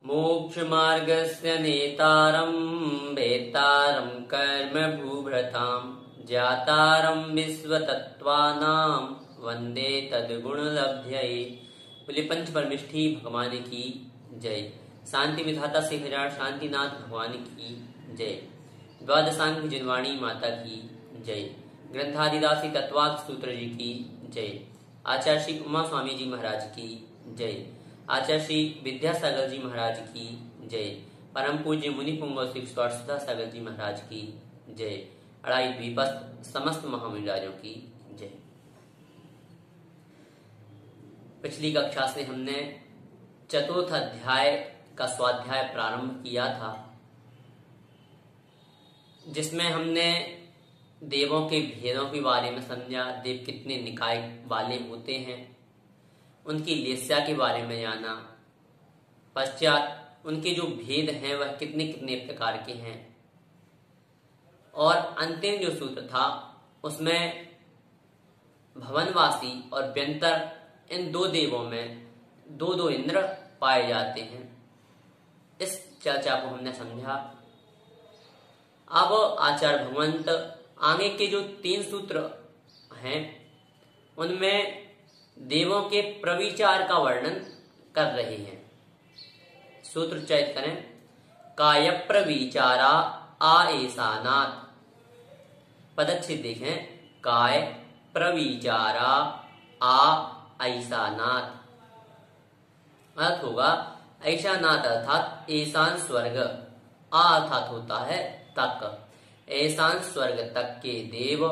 मोक्षमार्गस्य नेतारं वेत्तारं कर्मभूभृतां ज्ञातारं विश्वतत्त्वानां वन्दे तद्गुणलब्ध्यै। बोले पंच परमेष्ठी भगवान की जय। शांति विधाता से हरियाण शांतिनाथ भगवान की जय। द्वादशांग जिनवाणी माता की जय। ग्रंथादिदासी तत्वार्थ सूत्र जी की जय। आचार्य श्री उमा स्वामी जी महाराज की जय। आचार्य श्री विद्यासागर जी महाराज की जय। परम पूज्य मुनि पुंगव श्री स्वार्थदा सागर जी महाराज की जय। अड़ाई द्वीपस्थ समस्त महामुनिराजों की जय। पिछली कक्षा से हमने चतुर्थ अध्याय का स्वाध्याय प्रारंभ किया था, जिसमें हमने देवों के भेदों के बारे में समझा। देव कितने निकाय वाले होते हैं, उनकी लेस्या के बारे में जाना। पश्चात उनके जो भेद हैं वह कितने कितने प्रकार के हैं, और अंतिम जो सूत्र था उसमें भवनवासी और व्यंतर इन दो देवों में दो दो इंद्र पाए जाते हैं। इस चर्चा को हमने समझा। अब आचार्य भगवंत आगे के जो 3 सूत्र हैं उनमें देवों के प्रविचार का वर्णन कर रहे हैं। सूत्र उच्चारित करें। काय प्रविचारा आएसानात्। पदच्छेद देखें। काय प्रविचारा आएसानात्। अर्थ होगा ऐशानाथ अर्थात ईशान स्वर्ग। आ अर्थात होता है तक। ईशान स्वर्ग तक के देव।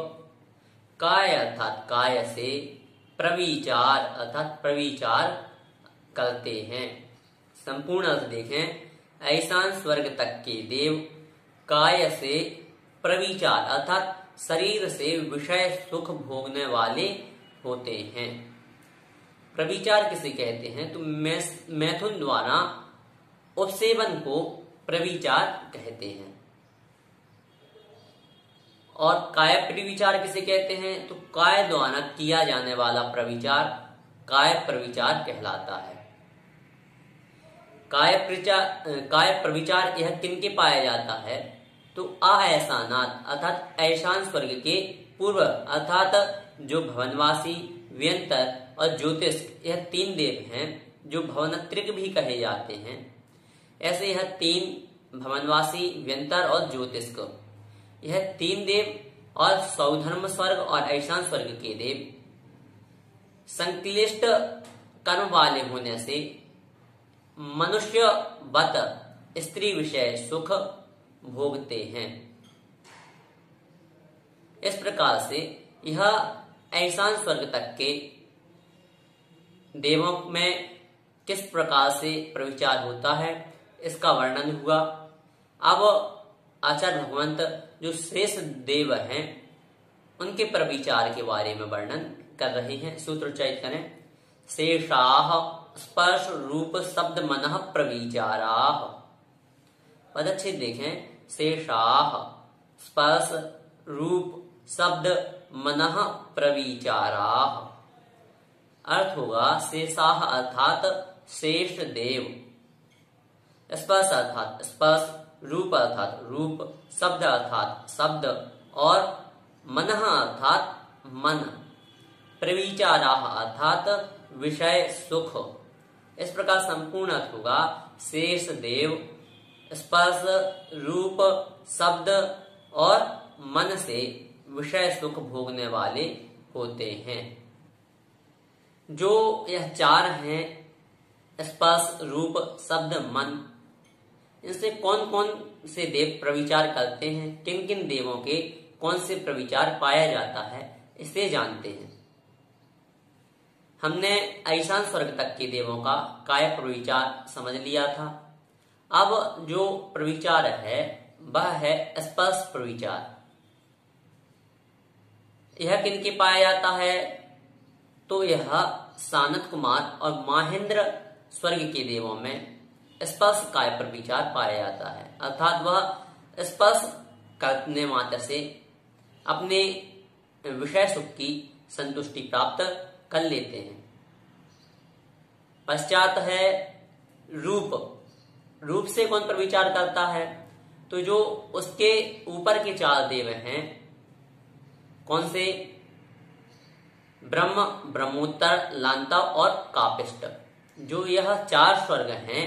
काय अर्थात काय से, प्रविचार अर्थात प्रविचार करते हैं। संपूर्ण अर्थ देखें। ऐशान स्वर्ग तक के देव काय से प्रविचार अर्थात शरीर से विषय सुख भोगने वाले होते हैं। प्रविचार किसे कहते हैं? तो मैथुन द्वारा उपसेवन को प्रविचार कहते हैं। और काय प्रविचार किसे कहते हैं? तो काय द्वारा किया जाने वाला प्रविचार काय प्रविचार कहलाता है। काय प्रविचार यह किनके पाया जाता है? तो आएसानाथ अर्थात ऐशान स्वर्ग के पूर्व अर्थात जो भवनवासी, व्यंतर और ज्योतिष, यह 3 देव हैं जो भवनत्रिक भी कहे जाते हैं। ऐसे यह 3 भवनवासी, व्यंतर और ज्योतिष को, यह 3 देव और सौधर्म स्वर्ग और ऐशान स्वर्ग के देव संक्लिष्ट कर्म वाले होने से मनुष्य बत स्त्री विषय सुख भोगते हैं। इस प्रकार से यह ऐशान स्वर्ग तक के देवों में किस प्रकार से प्रविचार होता है इसका वर्णन हुआ। अब आचार्य भगवंत जो शेष देव हैं उनके प्रविचार के बारे में वर्णन कर रहे हैं। सूत्र उच्चारित करें। शेषाः स्पर्श रूप शब्द मनः प्रविचाराः। पदच्छेद देखें। शेषाः स्पर्श रूप शब्द मनः प्रविचाराः। अर्थ होगा शेषाः अर्थात शेष देव। स्पर्श अर्थात स्पर्श, रूप अर्थात रूप, शब्द अर्थात शब्द और मनः अर्थात मन, प्रविचाराः अर्थात विषय सुख। इस प्रकार संपूर्ण अर्थ होगा शेष देव स्पर्श रूप शब्द और मन से विषय सुख भोगने वाले होते हैं। जो यह 4 हैं स्पर्श रूप शब्द मन, इनसे कौन कौन से देव प्रविचार करते हैं, किन किन देवों के कौन से प्रविचार पाया जाता है, इसे जानते हैं। हमने ऐशान स्वर्ग तक के देवों का काय प्रविचार समझ लिया था। अब जो प्रविचार है वह है स्पर्श प्रविचार। यह किनके पाया जाता है? तो यह सानत कुमार और महेंद्र स्वर्ग के देवों में स्पर्श काय प्रविचार पाया जाता है। अर्थात वह स्पर्श करने मात्र से अपने विषय सुख की संतुष्टि प्राप्त कर लेते हैं। पश्चात है रूप। रूप से कौन पर विचार करता है? तो जो उसके ऊपर के 4 देव हैं, कौन से? ब्रह्म, ब्रह्मोत्तर, लांता और कापिष्ट। जो यह 4 स्वर्ग हैं,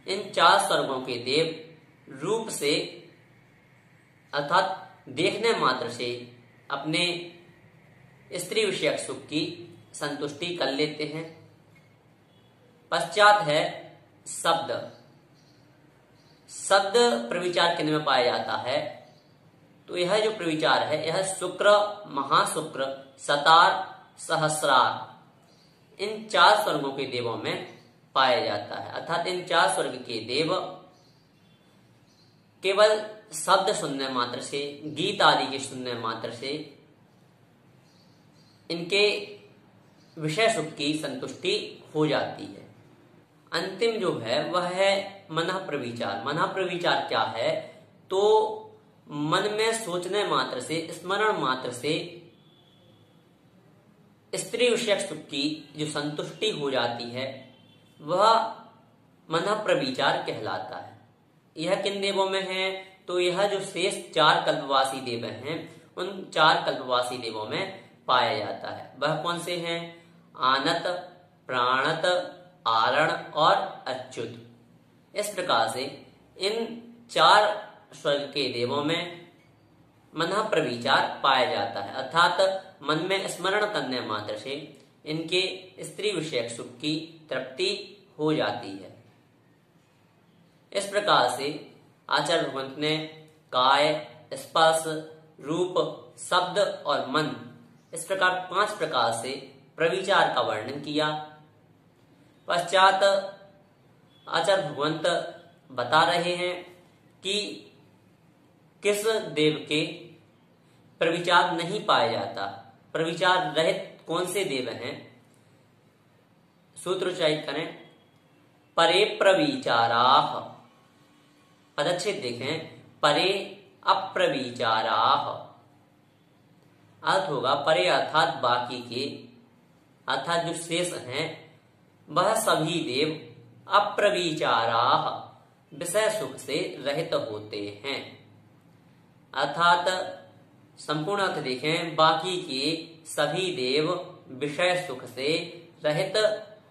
इन 4 स्वर्गों के देव रूप से अर्थात देखने मात्र से अपने स्त्री विषयक सुख की संतुष्टि कर लेते हैं। पश्चात है शब्द। शब्द प्रविचार किन में पाया जाता है? तो यह जो प्रविचार है, यह शुक्र, महाशुक्र, सतार, सहस्रार, इन 4 स्वर्गों के देवों में पाया जाता है। अर्थात इन 4 स्वर्ग के देव केवल शब्द सुनने मात्र से, गीत आदि के सुनने मात्र से इनके विषय सुख की संतुष्टि हो जाती है। अंतिम जो है वह है मनः प्रविचार। मनः प्रविचार क्या है? तो मन में सोचने मात्र से, स्मरण मात्र से स्त्री विषयक सुख की जो संतुष्टि हो जाती है, वह मनः प्रविचार कहलाता है। यह किन देवों में है? तो यह जो शेष 4 कल्पवासी देव हैं, उन 4 कल्पवासी देवों में पाया जाता है। वह कौन से हैं? आनत, प्राणत, आरण और अच्युत। इस प्रकार से इन 4 स्वर्ग के देवों में मनः प्रविचार पाया जाता है। अर्थात मन में स्मरण करने मात्र से इनके स्त्री विषयक सुख की तृप्ति हो जाती है। इस प्रकार से आचार्य भगवंत ने काय, स्पर्श, रूप, शब्द और मन, इस प्रकार 5 प्रकार से प्रविचार का वर्णन किया। पश्चात आचार्य भगवंत बता रहे हैं कि किस देव के प्रविचार नहीं पाया जाता, प्रविचार रहित कौन से देव हैं। सूत्र उच्चारित करें, परे प्रविचाराः। पदच्छेद देखें, परे अप्रविचाराः। अर्थ होगा परे अर्थात बाकी के, अर्थात जो शेष हैं, वह सभी देव अप्रविचाराः, विषय सुख से रहित होते हैं। अर्थात संपूर्ण अर्थ देखें, बाकी के सभी देव विषय सुख से रहित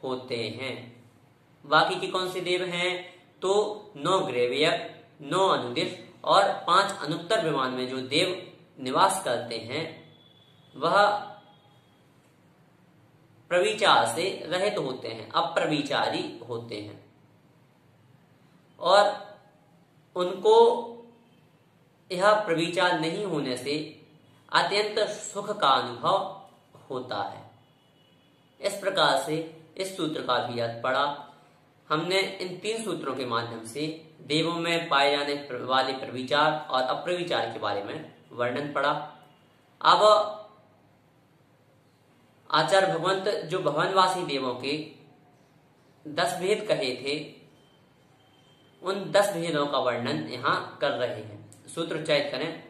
होते हैं। बाकी के कौन से देव हैं? तो 9 ग्रेवियक, 9 अनुदिश और 5 अनुत्तर विमान में जो देव निवास करते हैं, वह प्रविचार से रहित होते हैं, अप्रविचारी होते हैं और उनको यह प्रविचार नहीं होने से अत्यंत सुख का अनुभव होता है। इस प्रकार से इस सूत्र का भी अर्थ पढ़ा हमने। इन 3 सूत्रों के माध्यम से देवों में पाए जाने वाले प्रविचार और अप्रविचार के बारे में वर्णन पढ़ा। अब आचार्य भगवंत जो भवनवासी देवों के 10 भेद कहे थे, उन 10 भेदों का वर्णन यहाँ कर रहे हैं। सूत्र उच्चारित करें,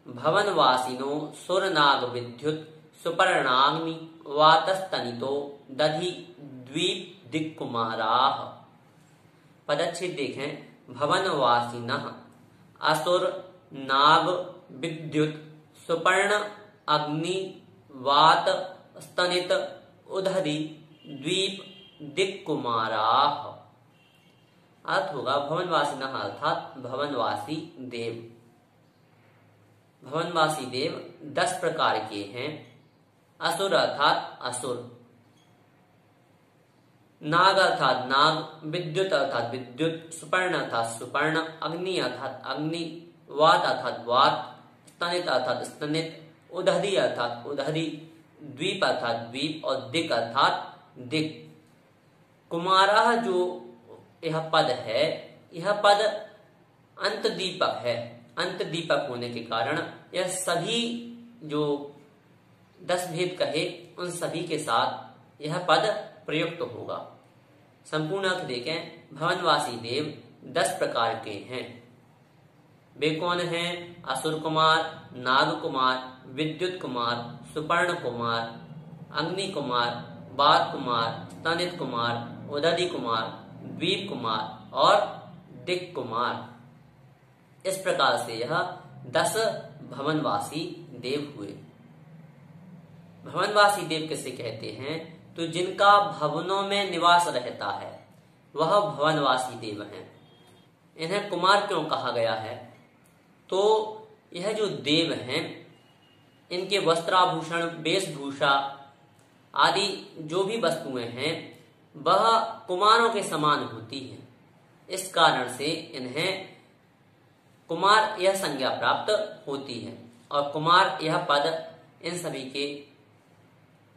भवनवासिनो सुरनाग विद्युत सुपर्णाग्नि वातस्तनितो दधि द्वीप दिक्कुमाराः। पदच्छेद देखें, भवनवासिनः असुर नाग विद्युत सुपर्ण अग्नि वात स्तनित उदधि द्वीप दिक्कुमाराः। अर्थ होगा भवनवासिनः अर्थात भवनवासी देव। भवनवासी देव 10 प्रकार के हैं। असुर अर्थात असुर, नाग अर्थात नाग, विद्युत अर्थात विद्युत, सुपर्ण अर्थात सुपर्ण, अग्नि अर्थात अग्नि, वात अर्थात वात, स्तनित अर्थात स्तनित, उदधि अर्थात उदधि, द्वीप अर्थात द्वीप और दिक् अर्थात दिक्। कुमारः जो यह पद है, यह पद अंत दीपक है। अंत दीपक होने के कारण यह सभी जो 10 भेद कहे, उन सभी के साथ यह पद प्रयुक्त होगा। संपूर्ण अर्थ देखें, भवनवासी देव 10 प्रकार के हैं। वे कौन हैं? असुर कुमार, नाग कुमार, विद्युत कुमार, सुपर्ण कुमार, अग्नि कुमार, वात कुमार, स्तनित कुमार, उदधि कुमार, द्वीप कुमार और दिक् कुमार। इस प्रकार से यह 10 भवनवासी देव हुए। भवनवासी देव किसे कहते हैं? तो जिनका भवनों में निवास रहता है वह भवनवासी देव हैं। इन्हें कुमार क्यों कहा गया है? तो यह जो देव हैं इनके वस्त्राभूषण, वेशभूषा आदि जो भी वस्तुएं हैं वह कुमारों के समान होती हैं। इस कारण से इन्हें कुमार यह संज्ञा प्राप्त होती है और कुमार यह पद इन सभी के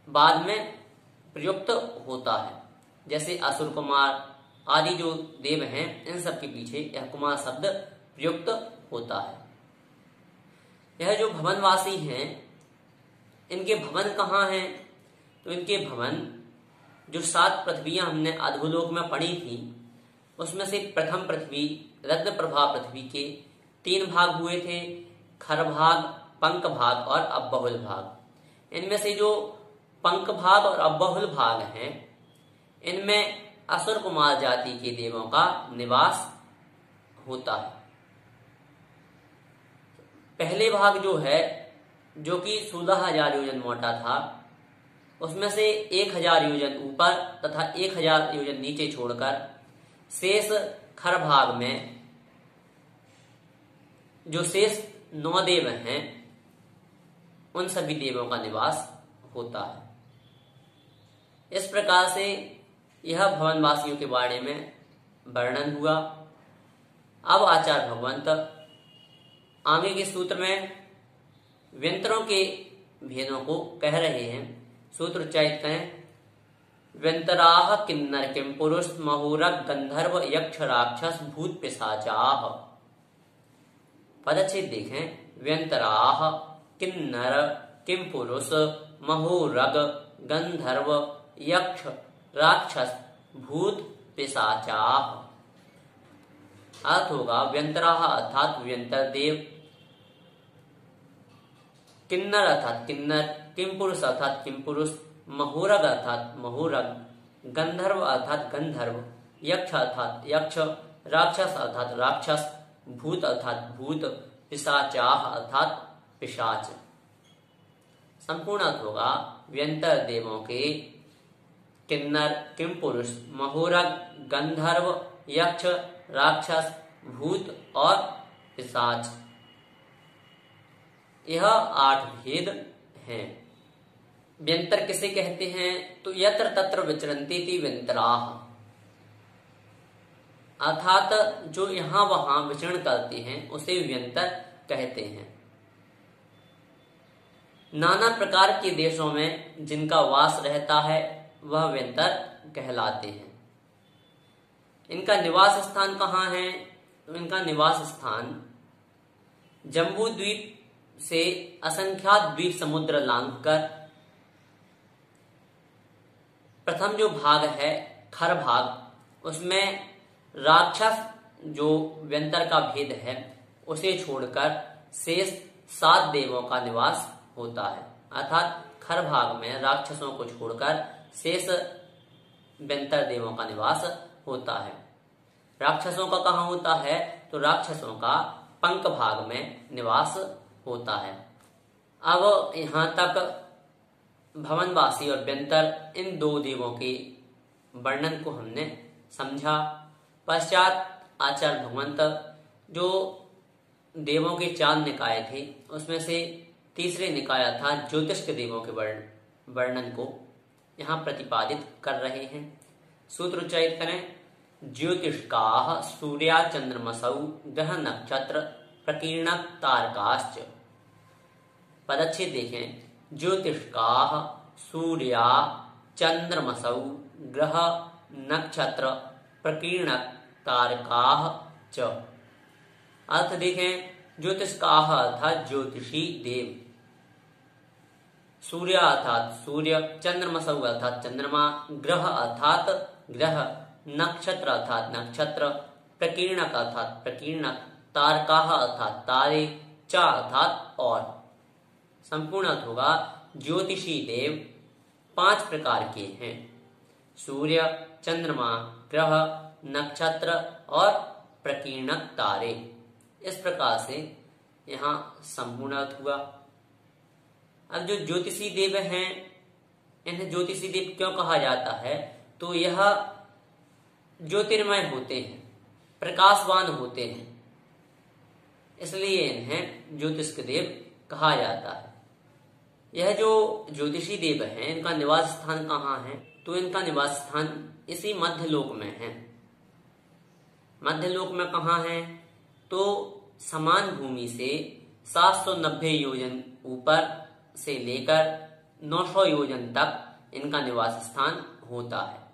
बाद में प्रयुक्त होता है। जैसे असुर कुमार आदि जो देव हैं इन सब के पीछे यह कुमार शब्द प्रयुक्त होता है। यह जो भवनवासी हैं इनके भवन कहाँ हैं? तो इनके भवन जो 7 पृथ्वियां हमने अधोलोक में पढ़ी थी उसमें से प्रथम पृथ्वी रत्न प्रभा पृथ्वी के 3 भाग हुए थे, खर भाग, पंक भाग और अब्बहुल भाग। इनमें से जो पंक भाग और अब्बहुल भाग हैं इनमें असुर कुमार जाति के देवों का निवास होता है। पहले भाग जो है जो कि 16,000 योजन मोटा था उसमें से 1,000 योजन ऊपर तथा 1,000 योजन नीचे छोड़कर शेष खर भाग में जो शेष 9 देव हैं उन सभी देवों का निवास होता है। इस प्रकार से यह भवनवासियों के बारे में वर्णन हुआ। अब आचार्य भगवंत आगे के सूत्र में व्यंतरों के भेदों को कह रहे हैं। सूत्र उच्चारित करें। व्यंतराह किन्नर किम पुरुष महुरक गंधर्व यक्ष राक्षस भूत पिशाचाः। पदच्छेद देखें। व्यंतराह किन्नर किम पुरुष महुरग गंधर्व यक्ष राक्षस भूत पिशाचाः। अर्थ होगा व्यंतराह अर्थात व्यंतर देव, किन्नर अर्थात किन्नर, किम पुरुष अर्थात किम पुरुष, महुरग अर्थात महुरग, गंधर्व अर्थात गंधर्व, यक्ष अर्थात यक्ष, राक्षस अर्थात राक्षस, भूत अर्थात भूत, पिशाचाः अर्थात पिशाच। संपूर्ण अर्थ होगा व्यंतर देवों के किन्नर, किम पुरुष, महुरग, गंधर्व, यक्ष, राक्षस, भूत और पिशाच। यह 8 भेद हैं। व्यंतर किसे कहते हैं? तो यत्र तत्र विचरन्ति ति व्यंतराः, अर्थात जो यहां वहां विचरण करते हैं उसे व्यंतर कहते हैं। नाना प्रकार के देशों में जिनका वास रहता है वह व्यंतर कहलाते हैं। इनका निवास स्थान कहाँ है? तो इनका निवास स्थान जम्बू द्वीप से असंख्यात द्वीप समुद्र लांघकर प्रथम जो भाग है खर भाग उसमें राक्षस जो व्यंतर का भेद है उसे छोड़कर शेष 7 देवों का निवास होता है। अर्थात खर भाग में राक्षसों को छोड़कर शेष व्यंतर देवों का निवास होता है। राक्षसों का कहाँ होता है? तो राक्षसों का पंक भाग में निवास होता है। अब यहाँ तक भवनवासी और व्यंतर इन 2 देवों के वर्णन को हमने समझा। पश्चात आचार्य भगवंत जो देवों के 4 निकाय थे उसमें से तीसरे निकाय था ज्योतिष के देवों के वर्णन को यहाँ प्रतिपादित कर रहे हैं। सूत्र उच्चारित करें। ज्योतिष्काः सूर्या चंद्रमसौ ग्रह नक्षत्र प्रकीर्णक तारकाश्च। पदच्छेद देखें। ज्योतिष्काः सूर्या चंद्रमसौ ग्रह नक्षत्र प्रकीर्णक तारकाः च। अर्थ देखें। ज्योतिष्काः अर्थात ज्योतिषी देव, सूर्य अर्थात सूर्य, चंद्रमसौ अर्थात चंद्रमा, ग्रह अर्थात ग्रह, नक्षत्र अर्थात नक्षत्र, प्रकीर्णक अर्थात प्रकीर्णक, तारकाः अर्थात तारे, च अर्थात और। संपूर्ण अर्थ होगा ज्योतिषी देव 5 प्रकार के हैं। सूर्य, चंद्रमा, ग्रह, नक्षत्र और प्रकीर्णक तारे। इस प्रकार से यहाँ संपूर्ण अर्थ हुआ। अब जो ज्योतिषी देव हैं, इन्हें ज्योतिषी देव क्यों कहा जाता है? तो यह ज्योतिर्मय होते हैं, प्रकाशवान होते हैं, इसलिए इन्हें ज्योतिष के देव कहा जाता है। यह जो ज्योतिषी देव हैं, इनका निवास स्थान कहाँ है? तो इनका निवास स्थान इसी मध्यलोक में है। मध्यलोक में कहाँ है? तो समान भूमि से 790 योजन ऊपर से लेकर 900 योजन तक इनका निवास स्थान होता है।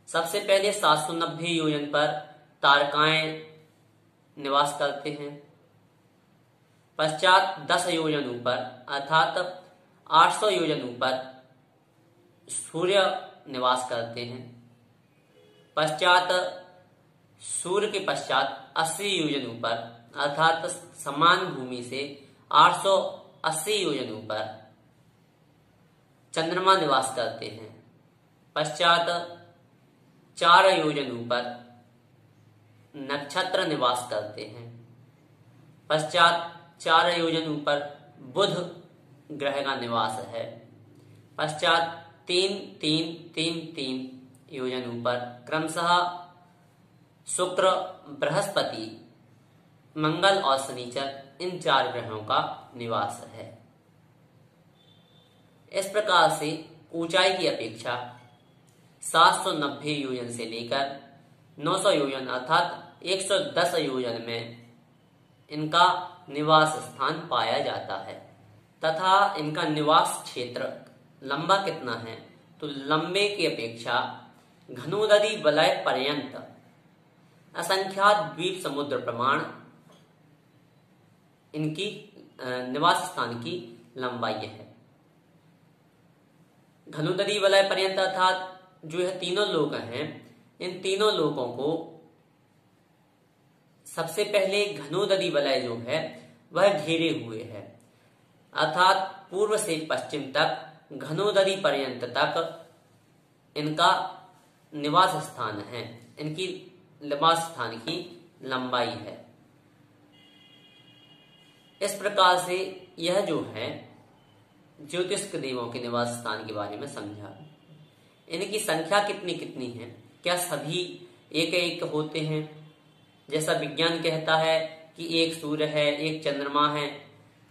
सबसे पहले 790 योजन पर तारकाएं निवास करते हैं। पश्चात 10 योजन ऊपर अर्थात 800 योजन ऊपर सूर्य निवास करते हैं। पश्चात सूर्य के पश्चात 80 योजन ऊपर अर्थात समान भूमि से 880 योजन ऊपर चंद्रमा निवास करते हैं। पश्चात 4 योजन ऊपर नक्षत्र निवास करते हैं। पश्चात 4 योजन ऊपर बुध ग्रह का निवास है। पश्चात 3 योजन ऊपर क्रमशः शुक्र, बृहस्पति, मंगल और शनिचर, इन 4 ग्रहों का निवास है। इस प्रकार से ऊंचाई की अपेक्षा 790 योजन से लेकर 900 योजन अर्थात 110 योजन में इनका निवास स्थान पाया जाता है तथा इनका निवास क्षेत्र लंबा कितना है? तो लंबे की अपेक्षा घनोदरी वलय पर्यंत असंख्यात द्वीप समुद्र प्रमाण इनकी निवास स्थान की लंबाई है। घनोदरी वलय पर्यंत अर्थात जो यह तीनों लोक हैं, इन तीनों लोकों को सबसे पहले घनोदरी वलय जो है वह घेरे हुए है, अर्थात पूर्व से पश्चिम तक घनोदरी पर्यंत तक इनका निवास स्थान है, इनकी निवास स्थान की लंबाई है। इस प्रकार से यह जो है ज्योतिष के देवों के निवास स्थान के बारे में समझा। इनकी संख्या कितनी कितनी है? क्या सभी एक एक होते हैं? जैसा विज्ञान कहता है कि एक सूर्य है, एक चंद्रमा है,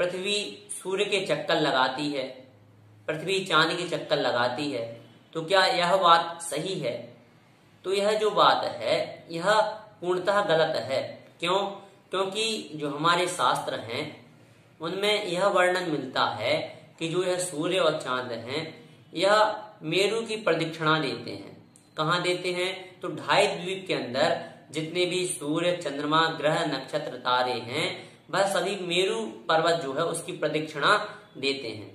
पृथ्वी सूर्य के चक्कर लगाती है, पृथ्वी चांद के चक्कर लगाती है, तो क्या यह बात सही है? तो यह जो बात है यह पूर्णतः गलत है। क्यों? क्योंकि जो हमारे शास्त्र हैं उनमें यह वर्णन मिलता है कि जो यह सूर्य और चांद हैं यह मेरु की प्रदक्षिणा देते हैं। कहाँ देते हैं? तो 2.5 द्वीप के अंदर जितने भी सूर्य, चंद्रमा, ग्रह, नक्षत्र, तारे हैं वह सभी मेरु पर्वत जो है उसकी प्रदक्षिणा देते हैं।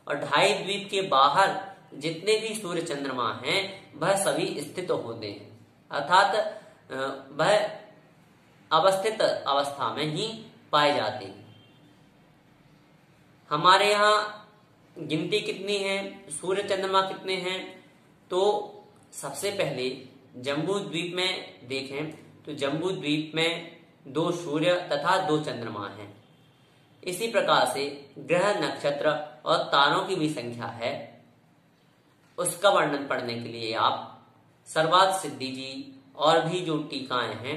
और 2.5 द्वीप के बाहर जितने भी सूर्य चंद्रमा हैं वह सभी स्थित होते हैं, अर्थात वह अवस्थित अवस्था में ही पाए जाते हैं। हमारे यहाँ गिनती कितनी है, सूर्य चंद्रमा कितने हैं? तो सबसे पहले जम्बू द्वीप में देखें तो जम्बू द्वीप में 2 सूर्य तथा 2 चंद्रमा हैं। इसी प्रकार से ग्रह, नक्षत्र और तारों की भी संख्या है। उसका वर्णन पढ़ने के लिए आप सर्वात सिद्धि जी और भी जो टीकाएं हैं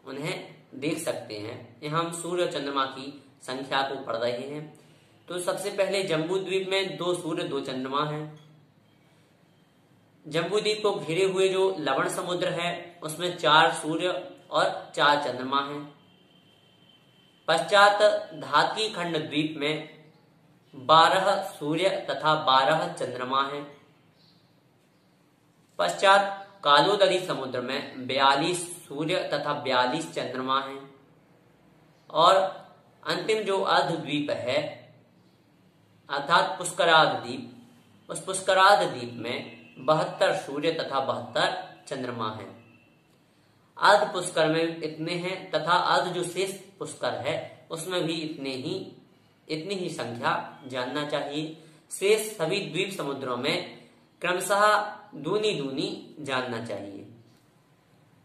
उन्हें देख सकते हैं। यहाँ हम सूर्य और चंद्रमा की संख्या को पढ़ रहे हैं। तो सबसे पहले जम्बू द्वीप में 2 सूर्य 2 चंद्रमा हैं। जम्बू द्वीप को घेरे हुए जो लवण समुद्र है उसमें 4 सूर्य और 4 चंद्रमा हैं। पश्चात धातकी खंड द्वीप में 12 सूर्य तथा 12 चंद्रमा हैं। पश्चात कालोदरी समुद्र में 42 सूर्य तथा 42 चंद्रमा हैं। और अंतिम जो अर्ध द्वीप है अर्थात पुष्करार्ध द्वीप, उस पुष्करार्ध द्वीप में 72 सूर्य तथा 72 चंद्रमा हैं। अर्ध पुष्कर में इतने हैं तथा अर्ध जो शेष पुष्कर है उसमें भी इतनी ही संख्या जानना चाहिए। शेष सभी द्वीप समुद्रों में क्रमशः दूनी दूनी जानना चाहिए।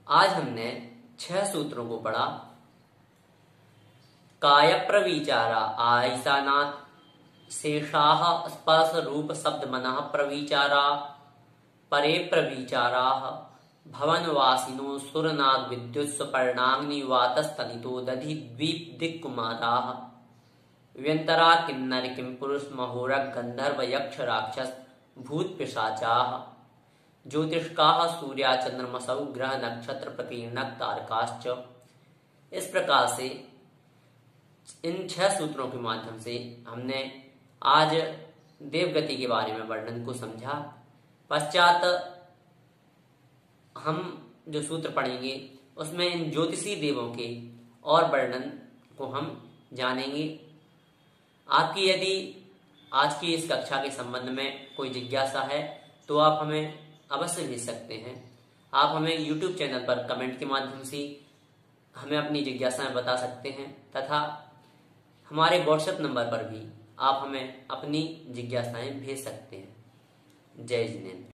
आज हमने 6 सूत्रों को पढ़ा। काय प्रविचारा आयसानाथ शेषाः स्पर्श रूप शब्द मनः प्रविचारा परे प्रविचारा भवनवासिनो सुरनाग विद्युत सुपर्णाग्नि वातस्तनितो दधि द्वीप दिक्कुमाराः व्यंतरा किन्नर किम पुरुष महोरक गंधर्व यक्ष राक्षस भूत पिशाचाः ज्योतिष्काः सूर्या चंद्रमसौ ग्रह नक्षत्र प्रकीर्णक तारकाश्च। इस प्रकार से इन 6 सूत्रों के माध्यम से हमने आज देवगति के बारे में वर्णन को समझा। पश्चात हम जो सूत्र पढ़ेंगे उसमें इन ज्योतिषी देवों के और वर्णन को हम जानेंगे। आपकी यदि आज की इस कक्षा के संबंध में कोई जिज्ञासा है तो आप हमें अवश्य भेज सकते हैं। आप हमें YouTube चैनल पर कमेंट के माध्यम से हमें अपनी जिज्ञासाएं बता सकते हैं तथा हमारे WhatsApp नंबर पर भी आप हमें अपनी जिज्ञासाएं भेज सकते हैं। जय जिनेंद्र।